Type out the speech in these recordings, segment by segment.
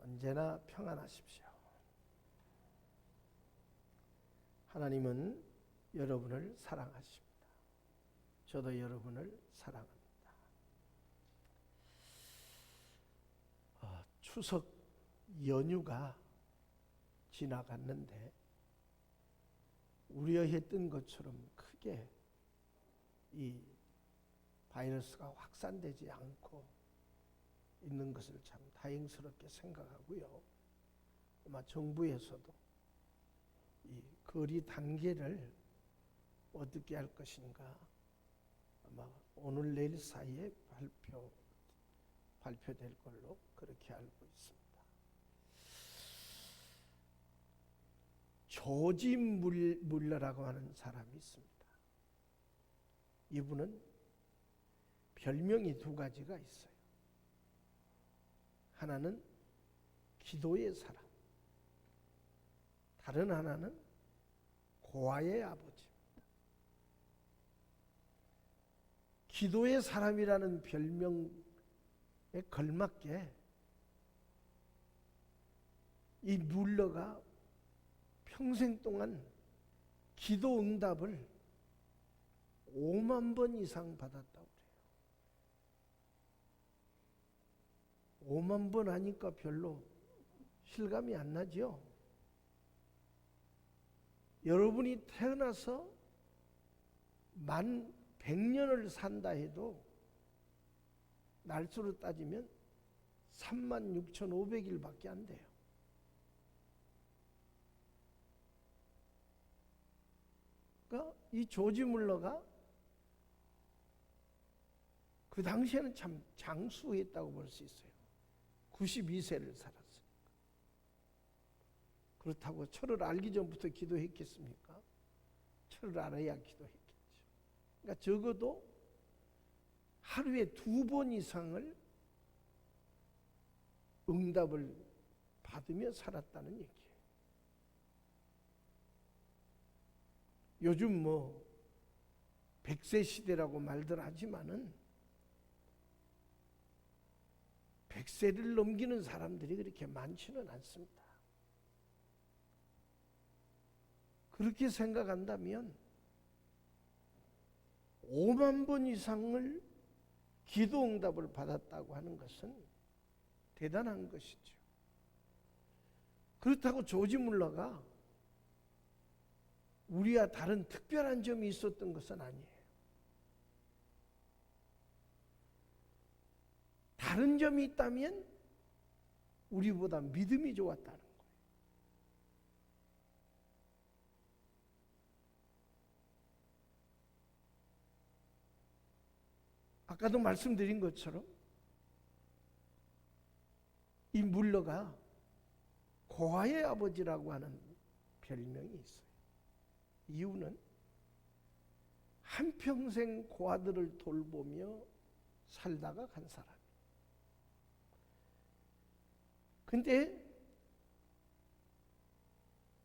언제나 평안하십시오. 하나님은 여러분을 사랑하십니다. 저도 여러분을 사랑합니다. 추석 연휴가 지나갔는데 우려했던 것처럼 크게 이 바이러스가 확산되지 않고 있는 것을 참 다행스럽게 생각하고요. 아마 정부에서도 이 거리 단계를 어떻게 할 것인가 아마 오늘 내일 사이에 발표될 걸로 그렇게 알고 있습니다. 조지 물러라고 하는 사람이 있습니다. 이분은 별명이 두 가지가 있어요. 하나는 기도의 사람, 다른 하나는 고아의 아버지입니다. 기도의 사람이라는 별명에 걸맞게 이 물러가 평생 동안 기도 응답을 5만 번 이상 받았다고 그래요. 5만 번 하니까 별로 실감이 안 나죠? 여러분이 태어나서 만 100년을 산다 해도 날수로 따지면 36,500일밖에 안 돼요. 그러니까 이 조지 물러가 그 당시에는 참 장수했다고 볼 수 있어요. 92세를 살았으니까. 그렇다고 철을 알기 전부터 기도했겠습니까? 철을 알아야 기도했겠죠. 그러니까 적어도 하루에 2번 이상을 응답을 받으며 살았다는 얘기예요. 요즘 100세 시대라고 말들 하지만은 100세를 넘기는 사람들이 그렇게 많지는 않습니다. 그렇게 생각한다면 5만 번 이상을 기도 응답을 받았다고 하는 것은 대단한 것이죠. 그렇다고 조지 물러가 우리와 다른 특별한 점이 있었던 것은 아니에요. 다른 점이 있다면 우리보다 믿음이 좋았다는 거예요. 아까도 말씀드린 것처럼 이 물러가 고아의 아버지라고 하는 별명이 있어요. 이유는 한평생 고아들을 돌보며 살다가 간 사람이에요. 근데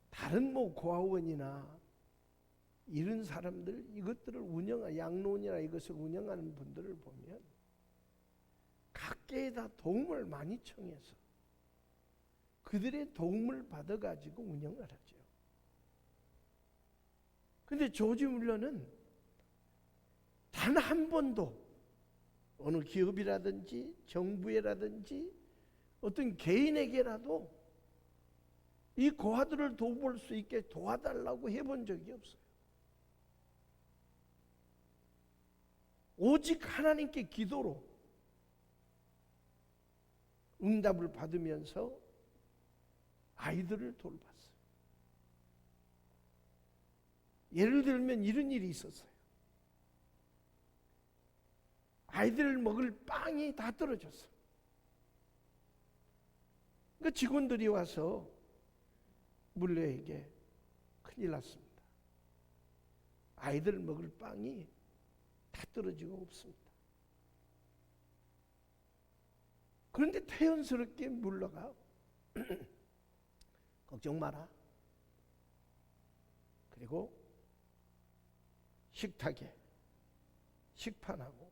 다른 고아원이나 이런 사람들, 이것들을 양로원이나 이것을 운영하는 분들을 보면 각계에다 도움을 많이 청해서 그들의 도움을 받아가지고 운영을 하죠. 근데 조지 물러는 단 한 번도 어느 기업이라든지 정부에라든지 어떤 개인에게라도 이 고아들을 도울 수 있게 도와달라고 해본 적이 없어요. 오직 하나님께 기도로 응답을 받으면서 아이들을 돌봤어요. 예를 들면 이런 일이 있었어요. 아이들을 먹을 빵이 다 떨어졌어요. 그러니까 직원들이 와서 물러에게 큰일 났습니다. 아이들 먹을 빵이 다 떨어지고 없습니다. 그런데 태연스럽게 물러가 걱정 마라. 그리고 식탁에 식판하고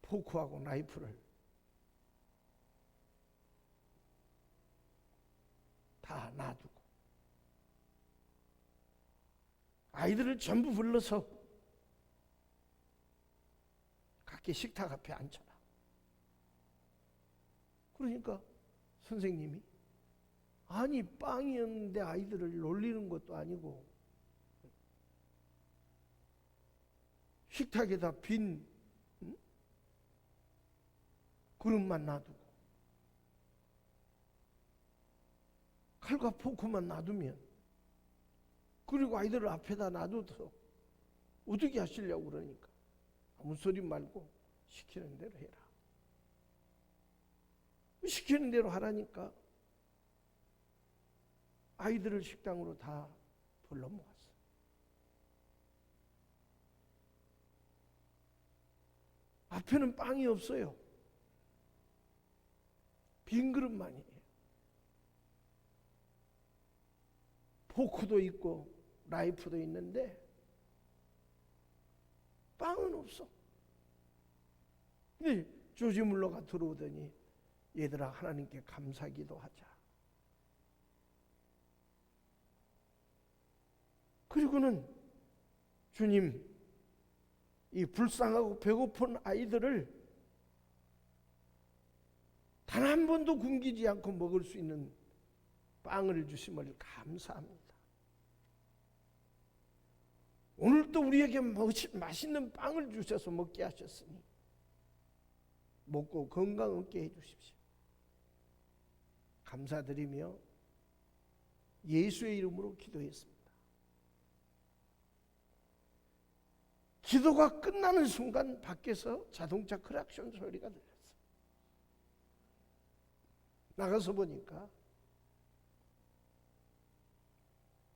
포크하고 나이프를 다 놔두고 아이들을 전부 불러서 각기 식탁 앞에 앉혀라. 그러니까 선생님이 아니 빵이었는데 아이들을 놀리는 것도 아니고 식탁에다 빈 그릇만 놔두고 칼과 포크만 놔두면 그리고 아이들을 앞에다 놔둬서 어떻게 하시려고 그러니까 아무 소리 말고 시키는 대로 해라. 시키는 대로 하라니까 아이들을 식당으로 다 불러 모았어. 앞에는 빵이 없어요. 빈 그릇만이에요. 포크도 있고 나이프도 있는데 빵은 없어. 근데 조지 물러가 들어오더니 얘들아 하나님께 감사기도 하자. 그리고는 주님 이 불쌍하고 배고픈 아이들을 단 한 번도 굶기지 않고 먹을 수 있는 빵을 주심을 감사합니다. 오늘도 우리에게 맛있는 빵을 주셔서 먹게 하셨으니 먹고 건강 얻게 해주십시오. 감사드리며 예수의 이름으로 기도했습니다. 기도가 끝나는 순간 밖에서 자동차 크락션 소리가 들렸어요. 나가서 보니까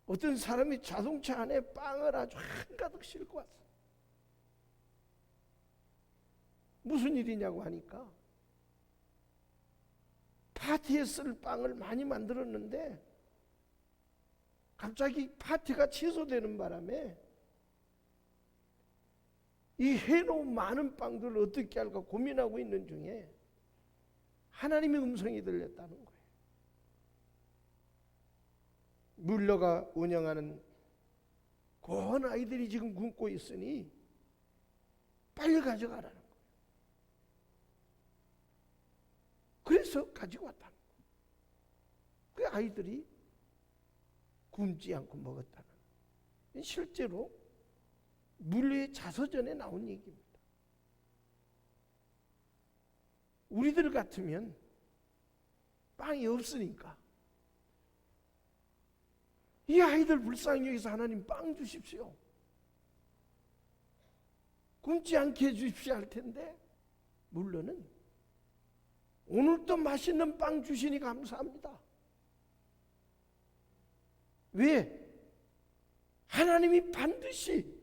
어떤 사람이 자동차 안에 빵을 아주 한가득 싣고 왔어요. 무슨 일이냐고 하니까 파티에 쓸 빵을 많이 만들었는데 갑자기 파티가 취소되는 바람에 이 해놓은 많은 빵들을 어떻게 할까 고민하고 있는 중에 하나님의 음성이 들렸다는 거예요. 물러가 운영하는 고한 아이들이 지금 굶고 있으니 빨리 가져가라는 거예요. 그래서 가지고 왔다는 거예요. 그 아이들이 굶지 않고 먹었다는 거예요. 실제로 물리의 자서전에 나온 얘기입니다. 우리들 같으면 빵이 없으니까 이 아이들 불쌍히 여기서 하나님 빵 주십시오. 굶지 않게 해주십시오 할 텐데 물론은 오늘도 맛있는 빵 주시니 감사합니다. 왜? 하나님이 반드시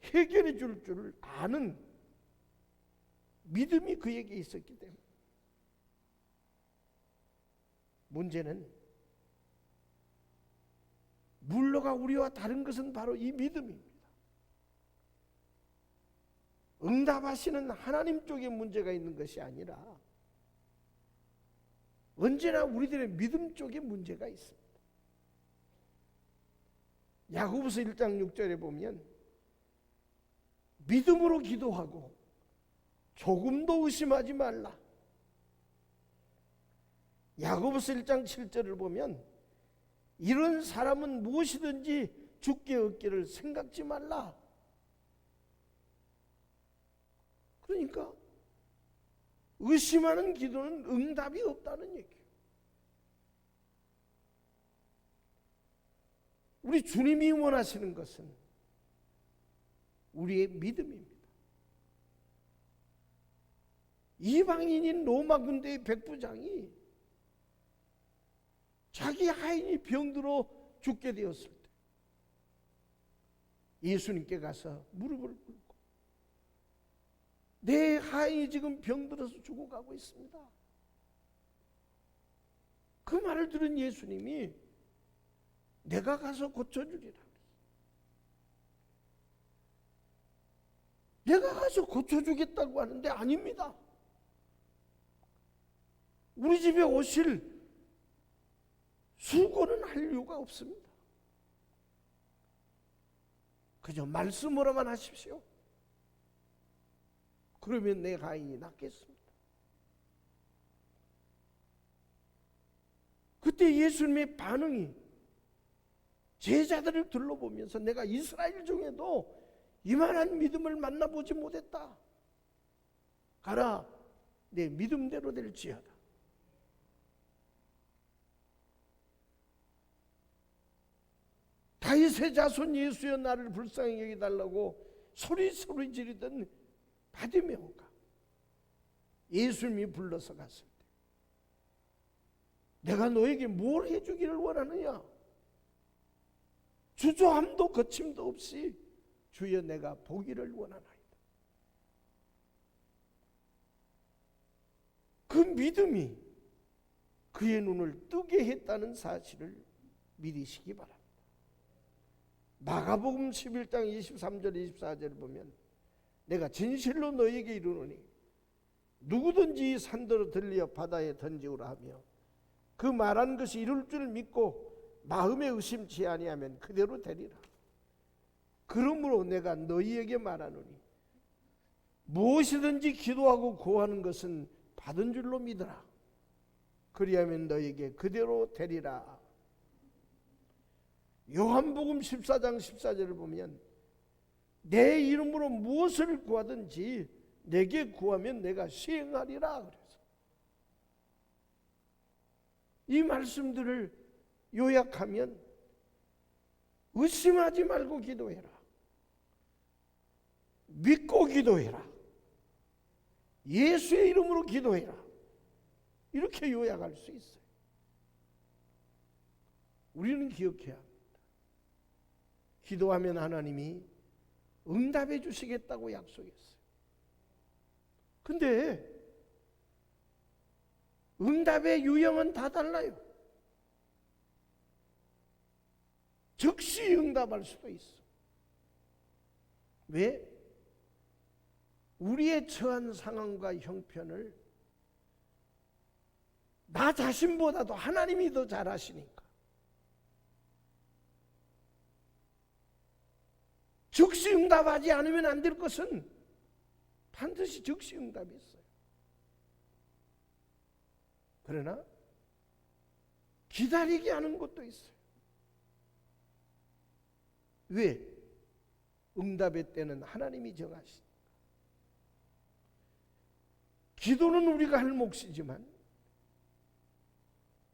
해결해 줄 줄 아는 믿음이 그에게 있었기 때문에. 문제는 물러가 우리와 다른 것은 바로 이 믿음입니다. 응답하시는 하나님 쪽에 문제가 있는 것이 아니라 언제나 우리들의 믿음 쪽에 문제가 있습니다. 야고보서 1장 6절에 보면 믿음으로 기도하고 조금도 의심하지 말라. 야고보서 1장 7절을 보면 이런 사람은 무엇이든지 주께 얻기를 생각지 말라. 그러니까 의심하는 기도는 응답이 없다는 얘기예요. 우리 주님이 원하시는 것은 우리의 믿음입니다. 이방인인 로마 군대의 백부장이 자기 하인이 병들어 죽게 되었을 때 예수님께 가서 무릎을 꿇고 내 하인이 지금 병들어서 죽어가고 있습니다. 그 말을 들은 예수님이 내가 가서 고쳐주리라. 내가 가서 고쳐주겠다고 하는데 '우리 집에 오실 수고는 할 이유가 없습니다. 그저 말씀으로만 하십시오. 그러면 내 가인이 낫겠습니다. 그때 예수님의 반응이 제자들을 둘러보면서 내가 이스라엘 중에도 이만한 믿음을 만나보지 못했다. 가라, 내 믿음대로 될지어다. 다윗의 자손 예수여 나를 불쌍히 여기달라고 소리 지르던 바디메오가 예수님이 불러서 갔을 때 내가 너에게 뭘 해주기를 원하느냐? 주저함도 거침도 없이 주여 내가 보기를 원하나이다. 그 믿음이 그의 눈을 뜨게 했다는 사실을 믿으시기 바랍니다. 마가복음 11장 23절 24절을 보면 내가 진실로 너에게 이르노니 누구든지 산더러 들려 바다에 던지우라 하며 그 말한 것이 이룰 줄 믿고 마음에 의심치 아니하면 그대로 되리라. 그러므로 내가 너희에게 말하노니 무엇이든지 기도하고 구하는 것은 받은 줄로 믿으라. 그리하면 너희에게 그대로 되리라. 요한복음 14장 14절을 보면 내 이름으로 무엇을 구하든지 내게 구하면 내가 시행하리라. 그래서 이 말씀들을 요약하면 의심하지 말고 기도해라. 믿고 기도해라. 예수의 이름으로 기도해라. 이렇게 요약할 수 있어요. 우리는 기억해야 합니다. 기도하면 하나님이 응답해 주시겠다고 약속했어요. 근데 응답의 유형은 다 달라요. 즉시 응답할 수도 있어. 왜? 우리의 처한 상황과 형편을 나 자신보다도 하나님이 더 잘 아시니까. 즉시 응답하지 않으면 안 될 것은 반드시 즉시 응답이 있어요. 그러나 기다리게 하는 것도 있어요. 왜? 응답의 때는 하나님이 정하시니까. 기도는 우리가 할 몫이지만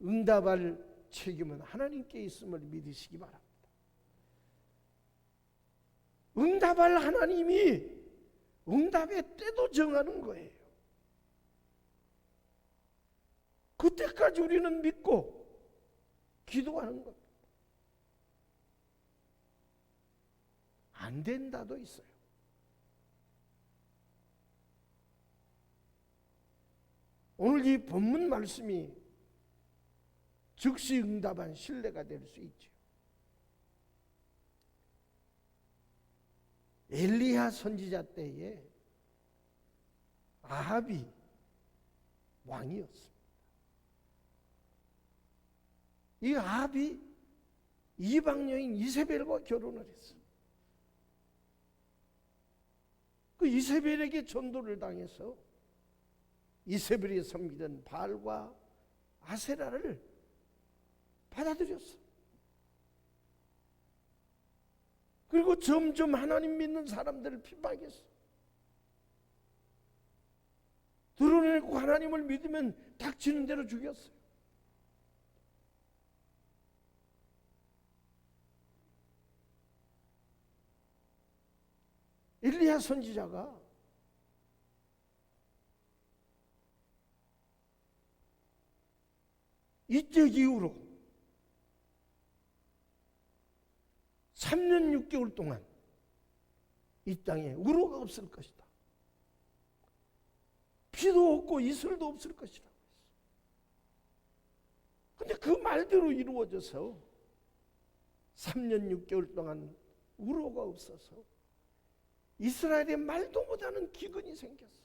응답할 책임은 하나님께 있음을 믿으시기 바랍니다. 응답할 하나님이 응답의 때도 정하는 거예요. 그때까지 우리는 믿고 기도하는 겁니다. 안 된다도 있어요. 오늘 이 본문 말씀이 즉시 응답한 신뢰가 될 수 있죠. 엘리야 선지자 때에 아합이 왕이었습니다. 이 아합이 이방 여인 이세벨과 결혼을 했어요. 그 이세벨에게 전도를 당해서 이세벨이 섬기던 바알과 아세라를 받아들였어. 그리고 점점 하나님 믿는 사람들을 핍박했어. 드러내고 하나님을 믿으면 닥치는 대로 죽였어요. 엘리야 선지자가 이적 이후로 3년 6개월 동안 이 땅에 우로가 없을 것이다. 피도 없고 이슬도 없을 것이라고 했어. 근데 그 말대로 이루어져서 3년 6개월 동안 우로가 없어서 이스라엘의 말도 못하는 기근이 생겼어.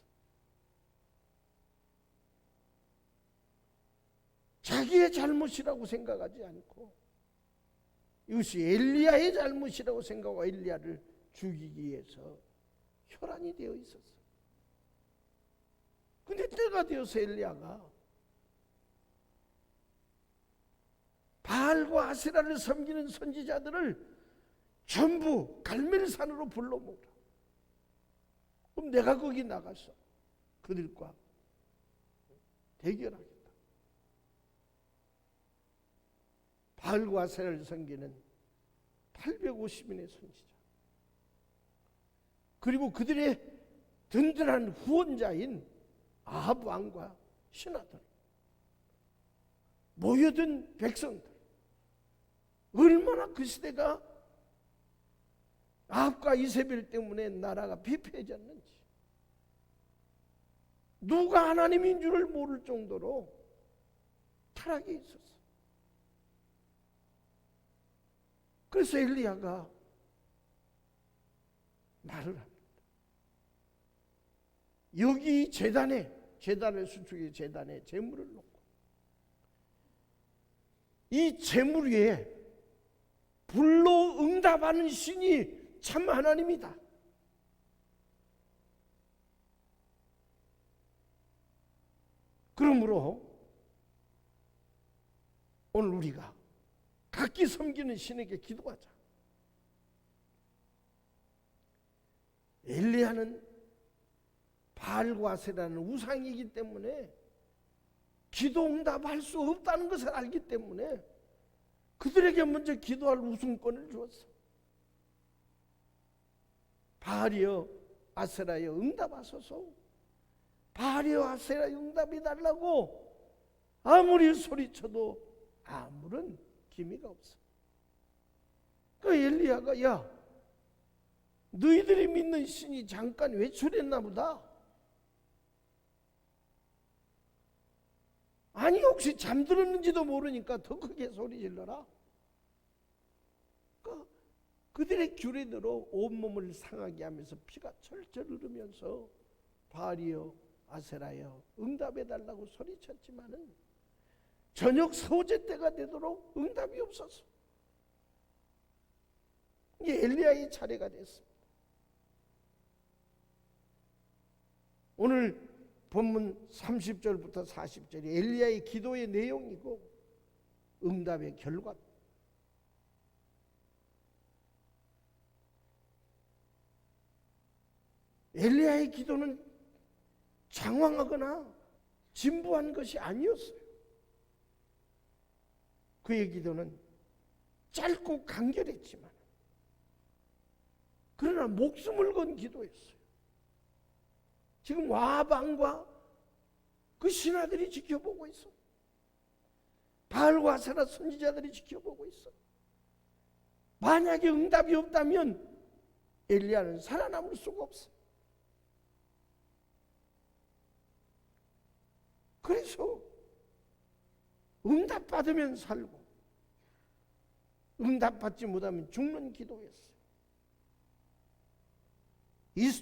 자기의 잘못이라고 생각하지 않고 이것이 엘리야의 잘못이라고 생각하고 엘리야를 죽이기 위해서 혈안이 되어 있었어. 근데 때가 되어서 엘리야가 바알과 아세라를 섬기는 선지자들을 전부 갈멜산으로 불러 모으라. 그럼 내가 거기 나가서 그들과 대결하겠다. 바알과 아세라를 섬기는 850인의 선지자, 그리고 그들의 든든한 후원자인 아합 왕과 신하들, 모여든 백성들, 얼마나 그 시대가 아합과 이세벨 때문에 나라가 피폐해졌는지, 누가 하나님인 줄을 모를 정도로 타락에 있었어. 그래서 엘리야가 말을 합니다. 여기 제단을 수축해 제단에 제물을 놓고 이 제물 위에 불로 응답하는 신이 참 하나님이다. 그러므로 오늘 우리가 각기 섬기는 신에게 기도하자. 엘리야는 바알과 아세라는 우상이기 때문에 기도 응답할 수 없다는 것을 알기 때문에 그들에게 먼저 기도할 우선권을 주었어. 바알이여 아세라여 응답하소서. 바알이여 아세라여 응답해 달라고 아무리 소리쳐도 아무런 기미가 없어. 그 엘리야가 야, 너희들이 믿는 신이 잠깐 외출했나 보다. 아니 혹시 잠들었는지도 모르니까 더 크게 소리 질러라. 그들의 규례대로 온몸을 상하게 하면서 피가 철철 흐르면서 바알이여 아세라여 응답해달라고 소리쳤지만은 저녁 서우제 때가 되도록 응답이 없었어. 이게 엘리야의 차례가 됐습니다. 오늘 본문 30절부터 40절이 엘리야의 기도의 내용이고 응답의 결과. 엘리야의 기도는 장황하거나 진부한 것이 아니었어요. 그의 기도는 짧고 간결했지만 그러나 목숨을 건 기도였어요. 지금 와방과 그 신하들이 지켜보고 있어. 바알과 아세라 선지자들이 지켜보고 있어. 만약에 응답이 없다면 엘리야는 살아남을 수가 없어. 그래서 응답받으면 살고 응답받지 못하면 죽는 기도였어요.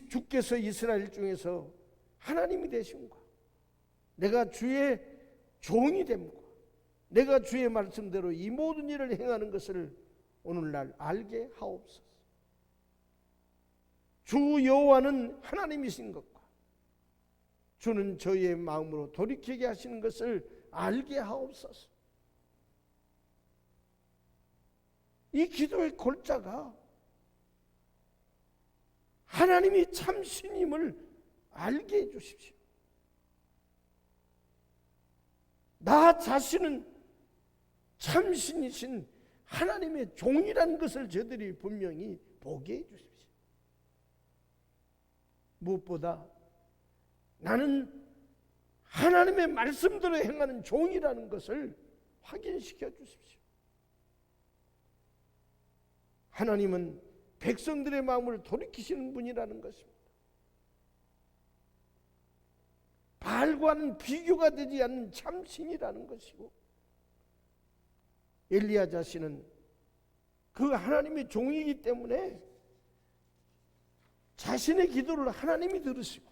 주께서 이스라엘 중에서 하나님이 되신과 내가 주의 종이 됨과 내가 주의 말씀대로 이 모든 일을 행하는 것을 오늘날 알게 하옵소서. 주 여호와는 하나님이신 것과 주는 저희의 마음으로 돌이키게 하시는 것을 알게 하옵소서. 이 기도의 골자가 하나님이 참 신임을 알게 해 주십시오. 나 자신은 참 신이신 하나님의 종이라는 것을 저들이 분명히 보게 해 주십시오. 무엇보다 나는 하나님의 말씀대로 행하는 종이라는 것을 확인시켜 주십시오. 하나님은 백성들의 마음을 돌이키시는 분이라는 것입니다. 바알과는 비교가 되지 않는 참신이라는 것이고 엘리야 자신은 그 하나님의 종이기 때문에 자신의 기도를 하나님이 들으시고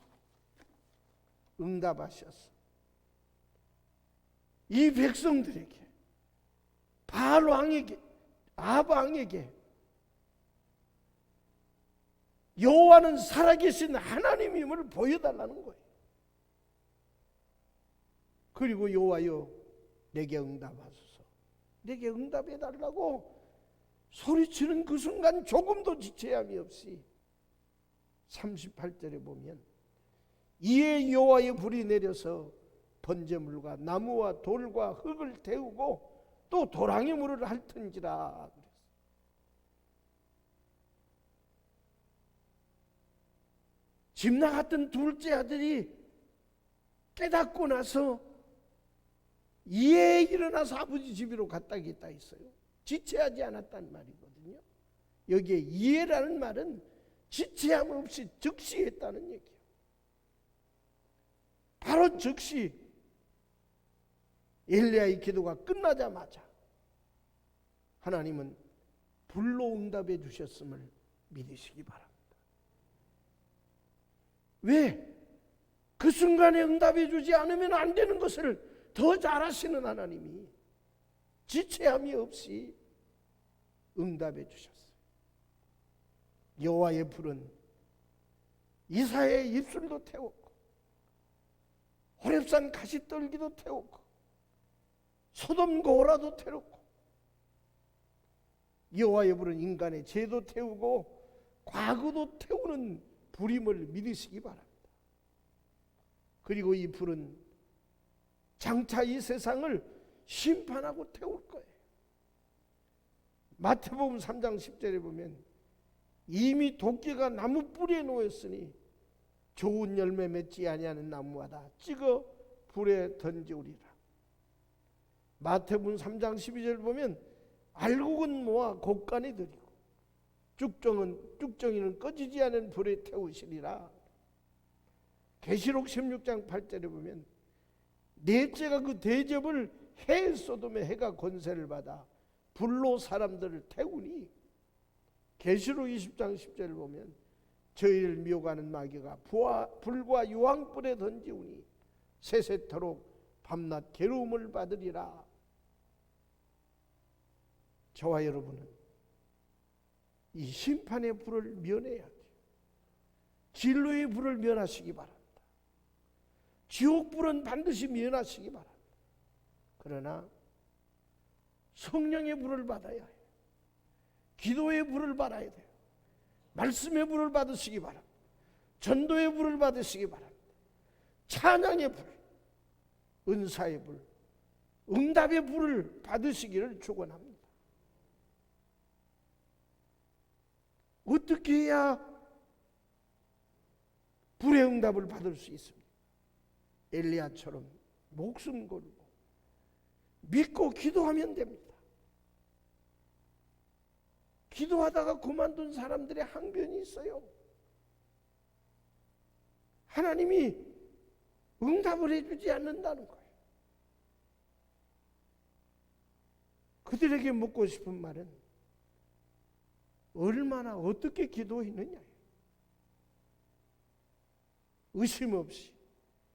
응답하셨어. 이 백성들에게, 바알 왕에게, 아합 왕에게 여호와는 살아계신 하나님임을 보여달라는 거예요. 그리고 여호와여 내게 응답하소서, 내게 응답해달라고 소리치는 그 순간 조금도 지체함이 없이 38절에 보면 이에 여호와의 불이 내려서 번제물과 나무와 돌과 흙을 태우고 또 도랑의 물을 핥은지라. 집 나갔던 둘째 아들이 깨닫고 나서 이에 일어나서 아버지 집으로 갔다겠다 했어요. 지체하지 않았단 말이거든요. 여기에 이해라는 말은 지체함 없이 즉시 했다는 얘기예요. 바로 즉시 엘리야의 기도가 끝나자마자 하나님은 불로 응답해 주셨음을 믿으시기 바랍니다. 왜? 그 순간에 응답해 주지 않으면 안 되는 것을 더 잘하시는 하나님이 지체함이 없이 응답해 주셨어요. 여호와의 불은 이사야의 입술도 태웠고 호렙산 가시떨기도 태웠고 소돔 고라도 태웠고 여호와의 불은 인간의 죄도 태우고 과거도 태우는 불임을 믿으시기 바랍니다. 그리고 이 불은 장차 이 세상을 심판하고 태울 거예요. 마태복음 3장 10절에 보면 이미 도끼가 나무 뿌리에 놓였으니 좋은 열매 맺지 아니하는 나무마다 찍어 불에 던지우리라. 마태복음 3장 12절 보면 알곡은 모아 곡간에 들이고 쭉정이는 꺼지지 않은 불에 태우시리라. 계시록 16장 8절에 보면 넷째가 그 대접을 해 소돔의 해가 권세를 받아 불로 사람들을 태우니 계시록 20장 10절을 보면 저희를 미혹하는 마귀가 불과 유황불에 던지우니 세세토록 밤낮 괴로움을 받으리라. 저와 여러분은 이 심판의 불을 면해야 돼요. 진로의 불을 면하시기 바랍니다. 지옥불은 반드시 면하시기 바랍니다. 그러나 성령의 불을 받아야 해요. 기도의 불을 받아야 돼요. 말씀의 불을 받으시기 바랍니다. 전도의 불을 받으시기 바랍니다. 찬양의 불, 은사의 불, 응답의 불을 받으시기를 축원합니다. 어떻게 해야 불의 응답을 받을 수 있습니까? 엘리야처럼 목숨 걸고 믿고 기도하면 됩니다. 기도하다가 그만둔 사람들의 항변이 있어요. 하나님이 응답을 해주지 않는다는 거예요. 그들에게 묻고 싶은 말은 얼마나 어떻게 기도했느냐. 의심 없이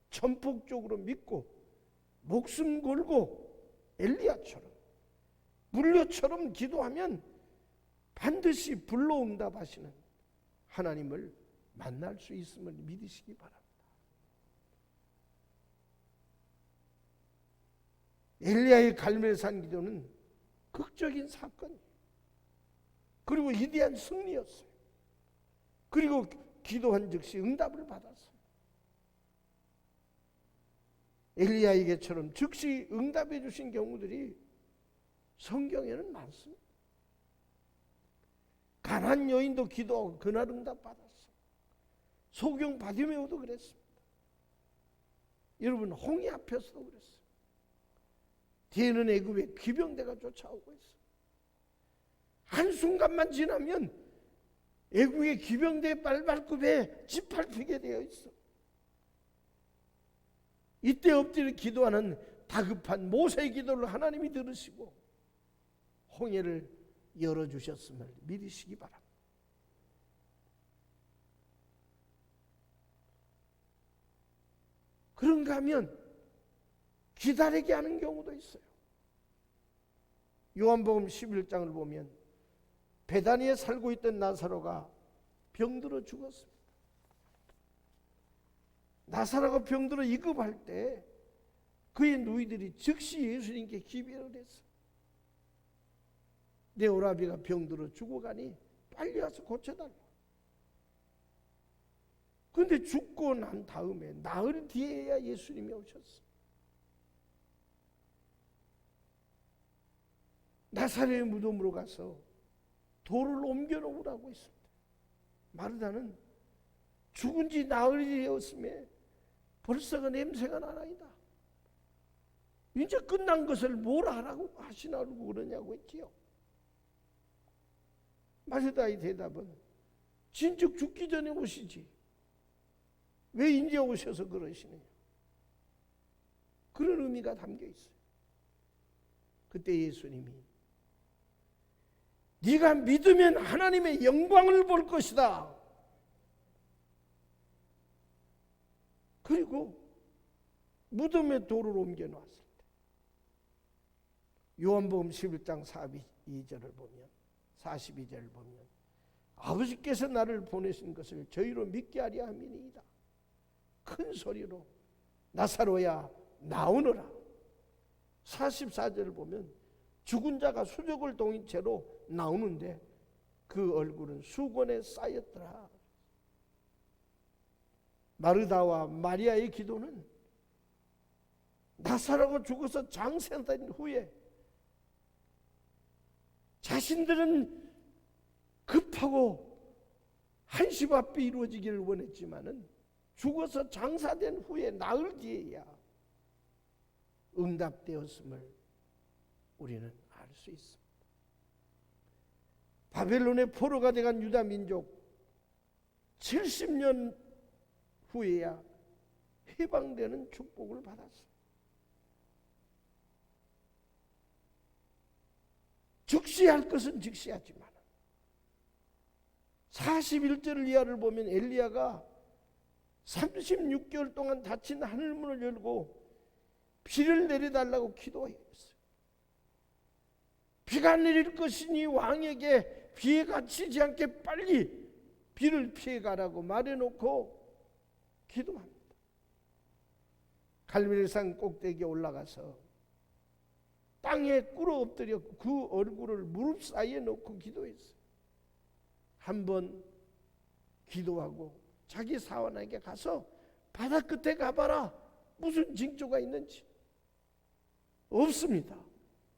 전폭적으로 믿고 목숨 걸고 엘리야처럼 물려처럼 기도하면 반드시 불로 응답하시는 하나님을 만날 수 있음을 믿으시기 바랍니다. 엘리야의 갈멜산 기도는 극적인 사건이에요. 그리고 위대한 승리였어요. 그리고 기도한 즉시 응답을 받았어요. 엘리야에게처럼 즉시 응답해 주신 경우들이 성경에는 많습니다. 가난한 여인도 기도하고 그날 응답 받았어요. 소경 바디메오도 그랬습니다. 여러분 홍해 앞에서도 그랬어요. 뒤에는 애굽의 기병대가 쫓아오고 있어요. 한순간만 지나면 애국의 기병대 빨발굽에 짓밟히게 되어 있어. 이때 엎드려 기도하는 다급한 모세의 기도를 하나님이 들으시고 홍해를 열어주셨음을 믿으시기 바랍니다. 그런가 하면 기다리게 하는 경우도 있어요. 요한복음 11장을 보면 베다니에 살고 있던 나사로가 병들어 죽었습니다. 나사로가 병들어 이급할 때 그의 누이들이 즉시 예수님께 기별을 했어요. 내 오라비가 병들어 죽어가니 빨리 와서 고쳐달라. 그런데 죽고 난 다음에 나흘 뒤에야 예수님이 오셨어요. 나사렛의 무덤으로 가서 돌을 옮겨 놓으라고 했습니다. 마르다는 죽은 지 나흘이 되었음에 벌써 그 냄새가 나나이다. 이제 끝난 것을 뭘 하라고 하시나고 그러냐고 했지요. 마르다의 대답은 진즉 죽기 전에 오시지 왜 이제 오셔서 그러시느냐, 그런 의미가 담겨 있어요. 그때 예수님이 네가 믿으면 하나님의 영광을 볼 것이다. 그리고 무덤에 돌을 옮겨 놨을 때 요한복음 11장 42절을 보면 42절을 보면 아버지께서 나를 보내신 것을 저희로 믿게 하려 함이니이다. 큰 소리로 나사로야 나오너라. 44절을 보면 죽은 자가 수족을 동인 채로 나오는데 그 얼굴은 수건에 쌓였더라. 마르다와 마리아의 기도는 나사로가 죽어서 장세된 후에 자신들은 급하고 한시바삐 이루어지기를 원했지만은 죽어서 장사된 후에 나흘 뒤에야 응답되었음을 우리는 알 수 있습니다. 바벨론의 포로가 돼간 유다 민족 70년 후에야 해방되는 축복을 받았어요. 즉시 할 것은 즉시 하지만 41절 이하를 보면 엘리야가 36개월 동안 닫힌 하늘문을 열고 비를 내려달라고 기도했어요. 비가 내릴 것이니 왕에게 비에 갇히지 않게 빨리 비를 피해가라고 말해놓고 기도합니다. 갈멜산 꼭대기에 올라가서 땅에 꿇어 엎드려 그 얼굴을 무릎 사이에 놓고 기도했어요. 한번 기도하고 자기 사원에게 가서 바다 끝에 가봐라. 무슨 징조가 있는지. 없습니다.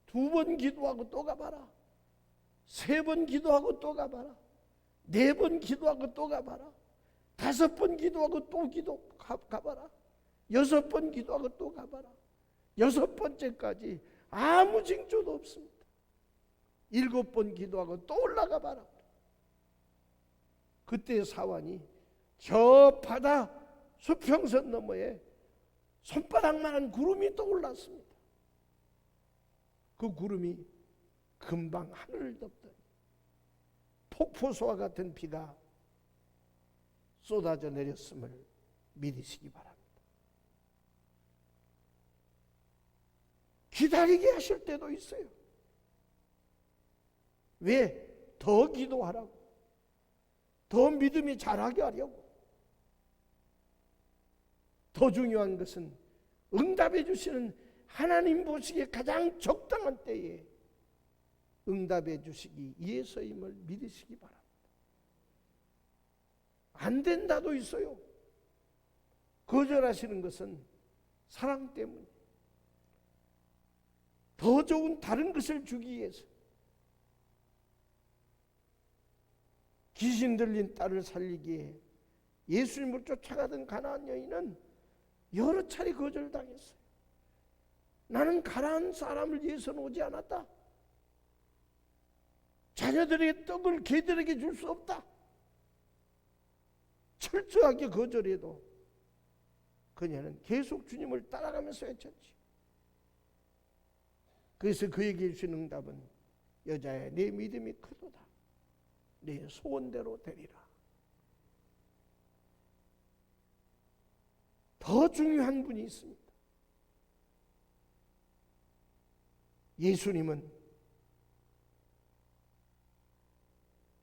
2번 기도하고 또 가봐라. 3번 기도하고 또 가봐라. 4번 기도하고 또 가봐라. 5번 기도하고 또 가봐라. 6번 기도하고 또 가봐라. 6번째까지 아무 징조도 없습니다. 7번 기도하고 또 올라가 봐라. 그때 사환이 저 바다 수평선 너머에 손바닥만한 구름이 떠올랐습니다. 그 구름이 금방 하늘을 덮더니 폭포수와 같은 비가 쏟아져 내렸음을 믿으시기 바랍니다. 기다리게 하실 때도 있어요. 왜? 더 기도하라고, 더 믿음이 자라게 하려고. 더 중요한 것은 응답해 주시는 하나님 보시기에 가장 적당한 때에 응답해 주시기 위해서임을 믿으시기 바랍니다. 안 된다도 있어요. 거절하시는 것은 사랑 때문에, 더 좋은 다른 것을 주기 위해서. 귀신 들린 딸을 살리기에 예수님을 쫓아가던 가나안 여인은 여러 차례 거절당했어요. 나는 가나안 사람을 위해서는 오지 않았다. 자녀들에게 떡을 개들에게 줄 수 없다. 철저하게 거절해도 그녀는 계속 주님을 따라가면서 외쳤지. 그래서 그에게 주신 응답은 여자야, 내 믿음이 크도다. 내 소원대로 되리라. 더 중요한 분이 있습니다. 예수님은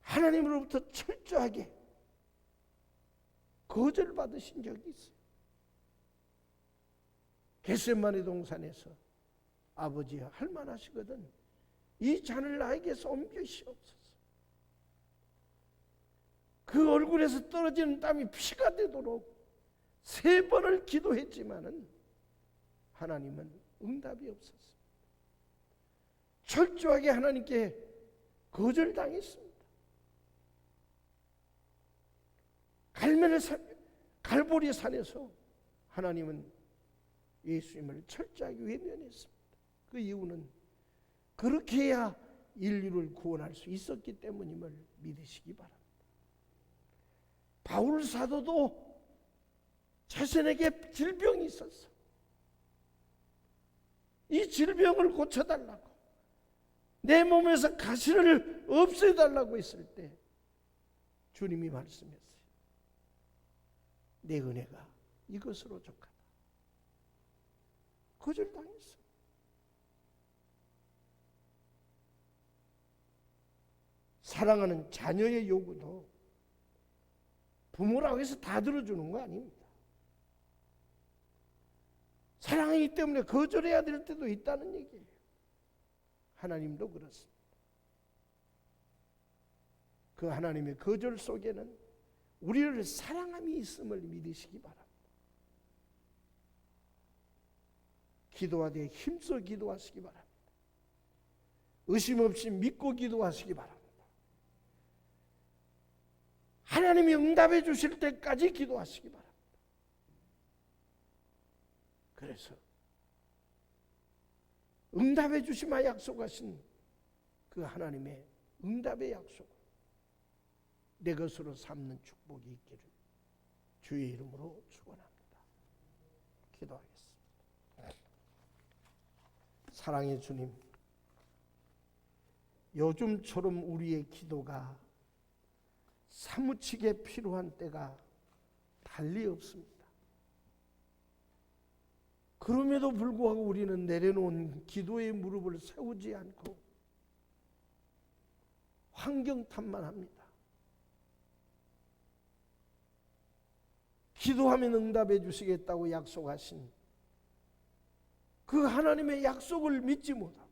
하나님으로부터 철저하게 거절받으신 적이 있어요. 겟세마네 동산에서 아버지야, 할만하시거든 이 잔을 나에게서 옮기시옵소서. 그 얼굴에서 떨어지는 땀이 피가 되도록 3번을 기도했지만은 하나님은 응답이 없었습니다. 철저하게 하나님께 거절당했습니다. 갈보리 산에서 하나님은 예수님을 철저하게 외면했습니다. 그 이유는 그렇게 해야 인류를 구원할 수 있었기 때문임을 믿으시기 바랍니다. 바울 사도도 자신에게 질병이 있었어. 이 질병을 고쳐달라고, 내 몸에서 가시를 없애달라고 했을 때 주님이 말씀했어요. 내 은혜가 이것으로 족하다. 거절당했어. 사랑하는 자녀의 요구도 부모라고 해서 다 들어주는 거 아닙니다. 사랑하기 때문에 거절해야 될 때도 있다는 얘기예요. 하나님도 그렇습니다. 그 하나님의 거절 속에는 우리를 사랑함이 있음을 믿으시기 바랍니다. 기도하되 힘써 기도하시기 바랍니다. 의심 없이 믿고 기도하시기 바랍니다. 하나님이 응답해 주실 때까지 기도하시기 바랍니다. 그래서 응답해 주시마 약속하신 그 하나님의 응답의 약속을 내 것으로 삼는 축복이 있기를 주의 이름으로 축원합니다. 기도하겠습니다. 사랑의 주님, 요즘처럼 우리의 기도가 사무치게 필요한 때가 달리 없습니다. 그럼에도 불구하고 우리는 내려놓은 기도의 무릎을 세우지 않고 환경 탓만 합니다. 기도하면 응답해 주시겠다고 약속하신 그 하나님의 약속을 믿지 못하고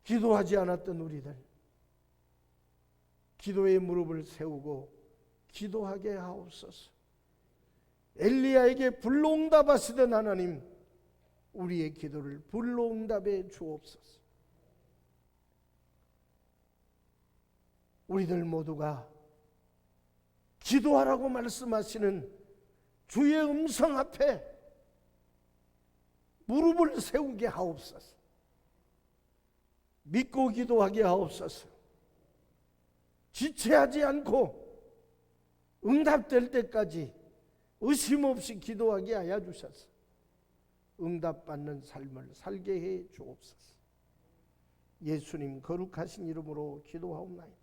기도하지 않았던 우리들, 기도의 무릎을 세우고 기도하게 하옵소서. 엘리야에게 불로 응답하시던 하나님, 우리의 기도를 불로 응답해 주옵소서. 우리들 모두가 기도하라고 말씀하시는 주의 음성 앞에 무릎을 세우게 하옵소서. 믿고 기도하게 하옵소서. 지체하지 않고 응답될 때까지 의심 없이 기도하게 하여 주셔서 응답받는 삶을 살게 해 주옵소서. 예수님 거룩하신 이름으로 기도하옵나이다.